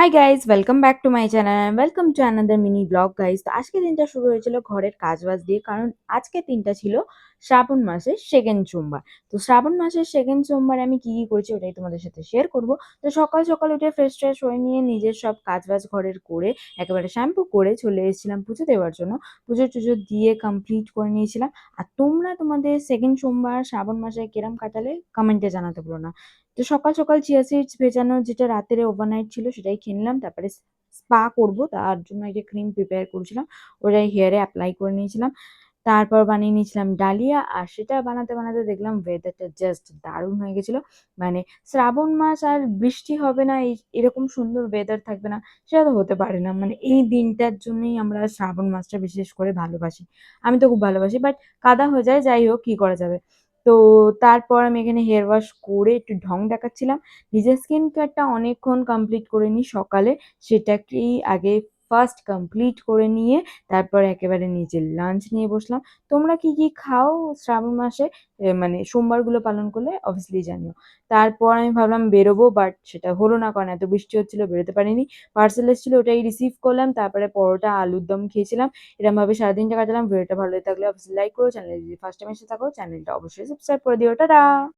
Hi guys welcome back to my channel and welcome to another mini blog guys. তো আজকে দিনটা শুরু হয়েছিল ঘরের কাজবাজ দিয়ে, কারণ আজকে দিনটা ছিল শ্রাবণ মাসের সেকেন্ড সোমবার। তো শ্রাবণ মাসের সেকেন্ড সোমবারে আমি কি কি করেছি ওটাই তোমাদের সাথে শেয়ার করব। তো সকাল সকাল উঠে ফ্রেশ ট্রেশ হয়ে নিয়ে নিজের সব কাজবাজ ঘরের করে একেবারে শ্যাম্পু করে চলে এসেছিলাম পুজো দেওয়ার জন্য। পুজো টুজো দিয়ে কমপ্লিট করে নিয়েছিলাম। আর তোমরা তোমাদের সেকেন্ড সোমবার শ্রাবণ মাসে কিরম কাটালে কমেন্টে জানাতে ভুলো না। তো সকাল সকাল চিয়া সিডস ভেজানো যেটা রাতের ওভারনাইট ছিল সেটাই খেয়ে নিলাম। তারপরে স্পা করব, তার জন্য একটা ক্রিম প্রিপেয়ার করেছিলাম, ওটাই হেয়ারে অ্যাপ্লাই করে নিয়েছিলাম। তারপর বানিয়ে নিয়েছিলাম ডালিয়া, আর সেটা বানাতে বানাতে দেখলাম ওয়েদারটা জাস্ট দারুণ হয়ে গেছিলো। মানে শ্রাবণ মাস আর বৃষ্টি হবে না, এরকম সুন্দর ওয়েদার থাকবে না, সেটা তো হতে পারে না। মানে এই দিনটার জন্যই আমরা শ্রাবণ মাসটা বিশেষ করে ভালোবাসি। আমি তো খুব ভালোবাসি, বাট কাদা হয়ে যায়, যাই হোক কি করা যাবে। তো তারপর আমি এখানে হেয়ার ওয়াশ করে একটু ঢং দেখাচ্ছিলাম। নিজের স্কিন কেয়ারটা অনেকক্ষণ কমপ্লিট করে নিই সকালে, সেটাকেই আগে ফার্স্ট কমপ্লিট করে নিয়ে তারপর একেবারে নিজের লাঞ্চ নিয়ে বসলাম। তোমরা কি কি খাও শ্রাবণ মাসে, মানে সোমবারগুলো পালন করলে অবভিয়াসলি জানিও। তারপর আমি ভাবলাম বেরোবো, বাট সেটা হলো না, কারণ এত বৃষ্টি হচ্ছিল বেরোতে পারিনি। পার্সেল এসেছিল, ওটাই রিসিভ করলাম। তারপরে পরোটা আলুর দম খেয়েছিলাম। এরকম ভাবে সারাদিনটা কাটালাম। ভিডিওটা ভালো লাগলে অবশ্যই লাইক করো, চ্যানেলে যদি ফার্স্ট টাইম এসে থাকো চ্যানেলটা অবশ্যই সাবস্ক্রাইব করে দিও। টাটা।